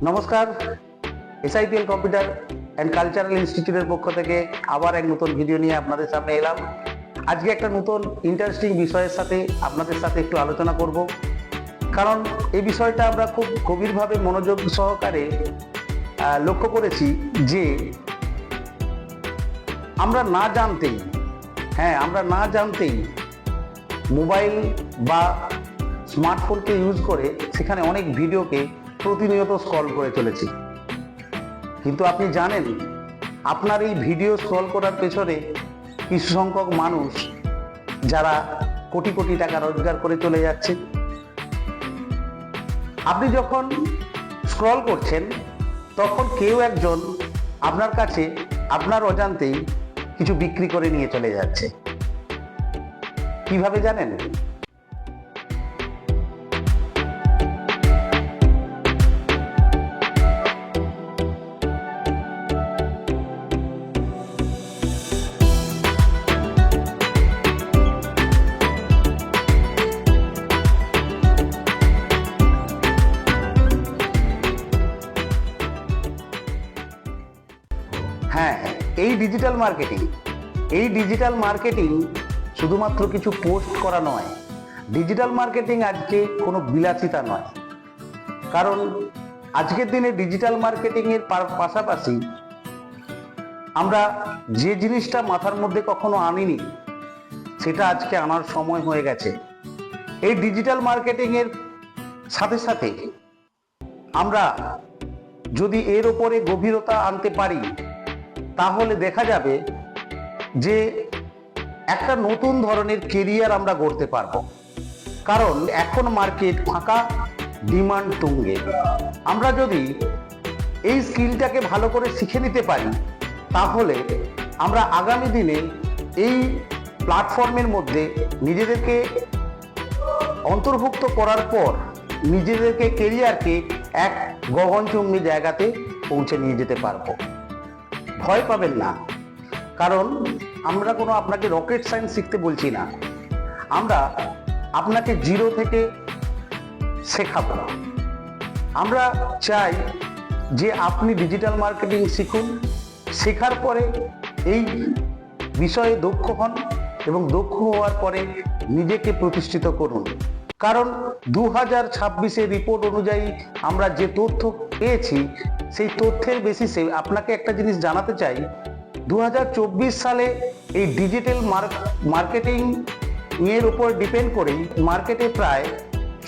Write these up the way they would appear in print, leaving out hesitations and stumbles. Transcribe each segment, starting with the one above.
নমস্কার, এসআইপিএল computer and cultural ইনস্টিটিউটের পক্ষ থেকে আবার এক নতুন ভিডিও নিয়ে আপনাদের সামনে এলাম। আজকে একটা নতুন ইন্টারেস্টিং বিষয়ের সাথে আপনাদের সাথে একটু আলোচনা করব, কারণ এই বিষয়টা আমরা খুব গভীরভাবে মনোযোগ সহকারে লক্ষ্য করেছি যে আমরা না জানতেই মোবাইল বা স্মার্টফোনকে ইউজ করে সেখানে অনেক ভিডিওকে প্রতিনিয়ত স্ক্রল করে চলেছি। কিন্তু আপনি জানেন আপনার এই ভিডিও স্ক্রল করার পেছনে কিছু সংখ্যক মানুষ যারা কোটি কোটি টাকা রোজগার করে চলে যাচ্ছে। আপনি যখন স্ক্রল করছেন তখন কেউ একজন আপনার কাছে আপনার অজান্তেই কিছু বিক্রি করে নিয়ে চলে যাচ্ছে। কিভাবে জানেন? হ্যাঁ, এই ডিজিটাল মার্কেটিং শুধুমাত্র কিছু পোস্ট করা নয়। ডিজিটাল মার্কেটিং আজকে কোনো বিলাসিতা নয়, কারণ আজকের দিনে ডিজিটাল মার্কেটিং এর পাশাপাশি আমরা যে জিনিসটা মাথার মধ্যে কখনো আনিনি সেটা আজকে আনার সময় হয়ে গেছে। এই ডিজিটাল মার্কেটিং এর সাথে সাথে আমরা যদি এর উপরে গভীরতা আনতে পারি তাহলে দেখা যাবে যে একটা নতুন ধরনের কেরিয়ার আমরা গড়তে পারবো। কারণ এখন মার্কেট ফাঁকা, ডিমান্ড তুঙ্গে। আমরা যদি এই স্কিলটাকে ভালো করে শিখে নিতে পারি তাহলে আমরা আগামী দিনে এই প্ল্যাটফর্মের মধ্যে নিজেদেরকে অন্তর্ভুক্ত করার পর নিজেদেরকে কেরিয়ারকে এক গগনচুম্বী জায়গাতে পৌঁছে নিয়ে যেতে পারবো। ভয় পাবেন না, কারণ আমরা আপনাকে রকেট সায়েন্স শিখতে বলছি না, আমরা আপনাকে জিরো থেকে শেখাবো। আমরা চাই যে আপনি ডিজিটাল মার্কেটিং শিখুন, শেখার পরে এই বিষয়ে দক্ষ হন এবং দক্ষ হওয়ার পরে নিজেকে প্রতিষ্ঠিত করুন। কারণ 2026-এর রিপোর্ট অনুযায়ী আমরা যে তথ্য পেয়েছি সেই তথ্যের বেসিসে আপনাকে একটা জিনিস জানাতে চাই। 2024 সালে এই ডিজিটাল মার্কেটিং এর উপর ডিপেন্ড করেই মার্কেটে প্রায়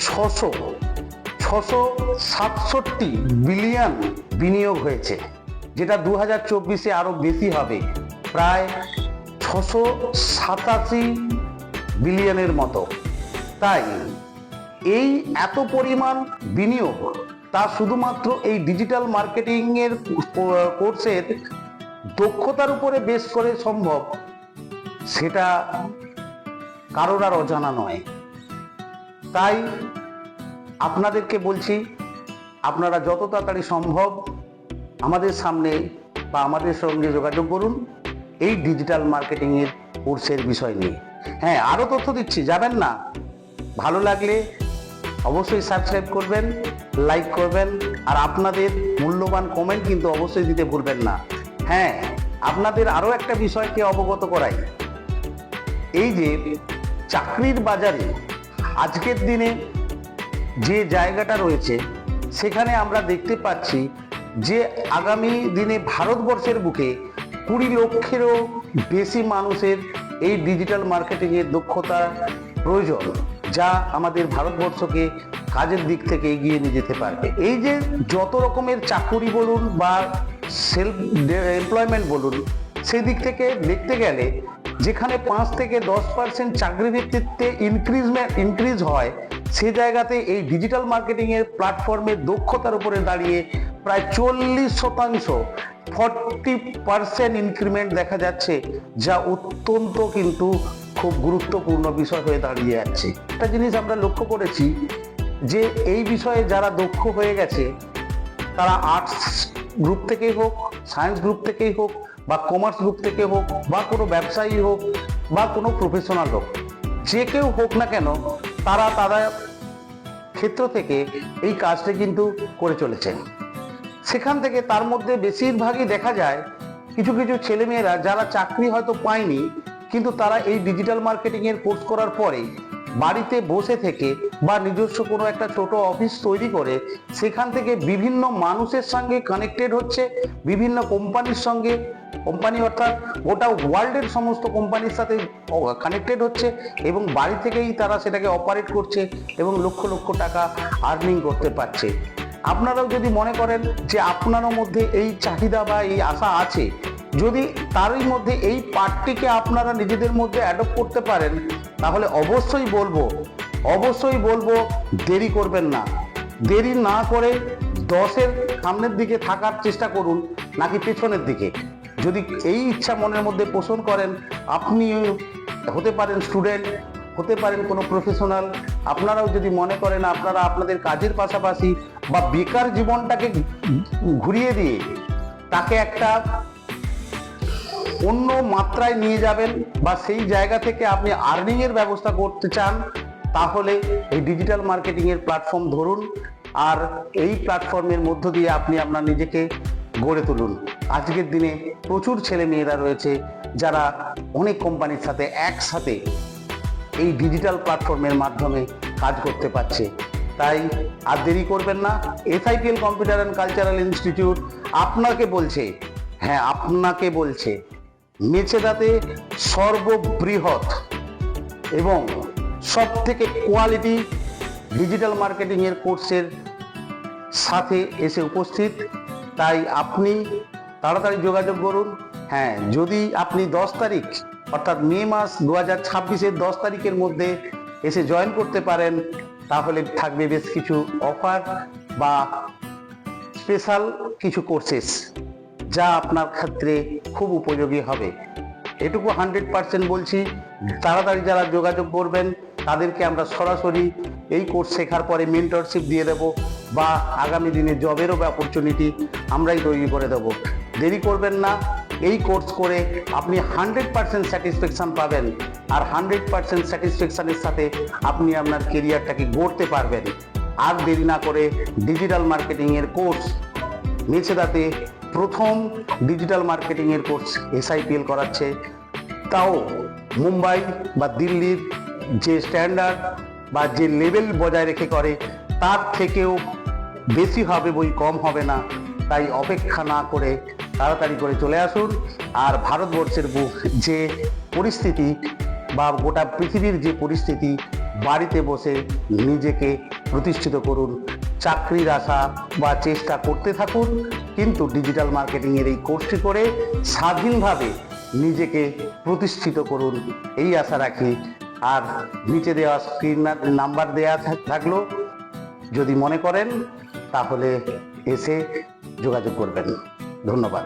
667 বিলিয়ন বিনিয়োগ হয়েছে, যেটা 2024-এ আরো বেশি হবে, প্রায় 687 বিলিয়নের মতো। তাই এই এত পরিমাণ বিনিয়োগ তা শুধুমাত্র এই ডিজিটাল মার্কেটিং এর কোর্সের দক্ষতার উপরে বেস করে সম্ভব, সেটা কারোর আর অজানা নয়। তাই আপনাদেরকে বলছি, আপনারা যত তাড়াতাড়ি সম্ভব আমাদের সামনে বা আমাদের সঙ্গে যোগাযোগ করুন এই ডিজিটাল মার্কেটিং এর কোর্সের বিষয় নিয়ে। হ্যাঁ, আরো তথ্য দিচ্ছি, যাবেন না। ভালো লাগলে অবশ্যই সাবস্ক্রাইব করবেন, লাইক করবেন, আর আপনাদের মূল্যবান কমেন্ট কিন্তু অবশ্যই দিতে ভুলবেন না। হ্যাঁ, আপনাদের আরো একটা বিষয়কে অবগত করাই, এই যে চাকরির বাজারে আজকের দিনে যে জায়গাটা রয়েছে সেখানে আমরা দেখতে পাচ্ছি যে আগামী দিনে ভারতবর্ষের বুকে 20 লক্ষেরও বেশি মানুষের এই ডিজিটাল মার্কেটিং এর দক্ষতা প্রয়োজন, যা আমাদের ভারতবর্ষকে কাজের দিক থেকে এগিয়ে নিয়ে যেতে পারবে। এই যে যত রকমের চাকুরি বলুন বা সেলফ এমপ্লয়মেন্ট বলুন, সেই দিক থেকে দেখতে গেলে যেখানে 5 থেকে 10% চাকরি ভিত্তিতে ইনক্রিজ হয়, সে জায়গাতে এই ডিজিটাল মার্কেটিং এর প্ল্যাটফর্মের দক্ষতার উপরে দাঁড়িয়ে প্রায় 40% 40% ইনক্রিমেন্ট দেখা যাচ্ছে, যা অত্যন্ত কিন্তু খুব গুরুত্বপূর্ণ বিষয় হয়ে দাঁড়িয়ে যাচ্ছে। একটা জিনিস আমরা লক্ষ্য করেছি যে এই বিষয়ে যারা দক্ষ হয়ে গেছে তারা আর্টস গ্রুপ থেকেই হোক, সায়েন্স গ্রুপ থেকেই হোক, বা কমার্স গ্রুপ থেকে হোক, বা কোনো ব্যবসায়ী হোক, বা কোনো প্রফেশনাল হোক, যে কেউ হোক না কেন, তারা ক্ষেত্র থেকে এই কাজটা কিন্তু করে চলেছেন। সেখান থেকে তার মধ্যে বেশিরভাগই দেখা যায় কিছু কিছু ছেলেমেয়েরা যারা চাকরি হয়তো পায়নি, কিন্তু তারা এই ডিজিটাল মার্কেটিং এর কোর্স করার পরে বাড়িতে বসে থেকে বা নিজস্ব কোনো একটা ছোট অফিস তৈরি করে সেখান থেকে বিভিন্ন মানুষের সঙ্গে কানেক্টেড হচ্ছে, বিভিন্ন কোম্পানির সঙ্গে, কোম্পানি অর্থাৎ গোটা ওয়ার্ল্ডের সমস্ত কোম্পানির সাথে কানেক্টেড হচ্ছে এবং বাড়ি থেকেই তারা সেটাকে অপারেট করছে এবং লক্ষ লক্ষ টাকা আর্নিং করতে পারছে। আপনারাও যদি মনে করেন যে আপনারও মধ্যে এই চাহিদা বা এই আশা আছে, যদি তারই মধ্যে এই পার্টটিকে আপনারা নিজেদের মধ্যে অ্যাডপ্ট করতে পারেন, তাহলে অবশ্যই বলবো দেরি করবেন না। দেরি না করে 10-এর সামনের দিকে থাকার চেষ্টা করুন নাকি পেছনের দিকে। যদি এই ইচ্ছা মনের মধ্যে পোষণ করেন, আপনি হতে পারেন স্টুডেন্ট, হতে পারেন কোনো প্রফেশনাল। আপনারাও যদি মনে করেন আপনারা আপনাদের কাজের পাশাপাশি বা বেকার জীবনটাকে ঘুরিয়ে দিয়ে তাকে একটা অন্য মাত্রায় নিয়ে যাবেন বা সেই জায়গা থেকে আপনি আর্নিং এর ব্যবস্থা করতে চান, তাহলে এই ডিজিটাল মার্কেটিং এর প্ল্যাটফর্ম ধরুন আর এই প্ল্যাটফর্মের মধ্য দিয়ে আপনি আপনার নিজেকে গড়ে তুলুন। আজকের দিনে প্রচুর ছেলে মেয়েরা রয়েছে যারা অনেক কোম্পানির সাথে একসাথে এই ডিজিটাল প্ল্যাটফর্মের মাধ্যমে কাজ করতে পারছে। তাই আর দেরি করবেন না। SIPL computer and cultural institute আপনাকে বলছে মেচেদাতে সর্ববৃহৎ এবং সব থেকে কোয়ালিটি ডিজিটাল মার্কেটিং এর কোর্সের সাথে এসে উপস্থিত। তাই আপনি তাড়াতাড়ি যোগাযোগ করুন। হ্যাঁ, যদি আপনি 10 তারিখ অর্থাৎ মে মাস 2026-এর 10 তারিখের মধ্যে এসে জয়েন করতে পারেন, তাহলে থাকবে বেশ কিছু অফার বা স্পেশাল কিছু কোর্সেস যা আপনার ক্ষেত্রে খুব উপযোগী হবে। এটুকু 100% বলছি। তাড়াতাড়ি যারা যোগাযোগ করবেন তাদেরকে আমরা সরাসরি এই কোর্স শেখার পরে মেন্টরশিপ দিয়ে দেব বা আগামী দিনে জবেরও অপরচুনিটি আমরাই তৈরি করে দেব। দেরি করবেন না। এই কোর্স করে আপনি 100% স্যাটিসফ্যাকশন পাবেন আর 100% স্যাটিসফ্যাকশনের সাথে আপনি আপনার কেরিয়ারটাকে গড়তে পারবেন। আর দেরি না করে ডিজিটাল মার্কেটিং এর কোর্স মেচেদাতে প্রথম ডিজিটাল মার্কেটিং এর কোর্স SIPL করাচ্ছে, তাও মুম্বাই বা দিল্লির যে স্ট্যান্ডার্ড বা যে লেভেল বজায় রেখে করে তার থেকেও বেশি হবে, বই কম হবে না। তাই অপেক্ষা না করে তাড়াতাড়ি করে চলে আসুন। আর ভারতবর্ষের যে পরিস্থিতি বা গোটা পৃথিবীর যে পরিস্থিতি, বাড়িতে বসে নিজেকে প্রতিষ্ঠিত করুন। চাকরির আশা বা চেষ্টা করতে থাকুন, কিন্তু ডিজিটাল মার্কেটিং এর এই কোর্সটি করে স্বাধীনভাবে নিজেকে প্রতিষ্ঠিত করুন, এই আশা রাখি। আর নিচে দেওয়া স্ক্রিন নাম্বার দেওয়া থাকলো, যদি মনে করেন তাহলে এসে যোগাযোগ করবেন। ধন্যবাদ।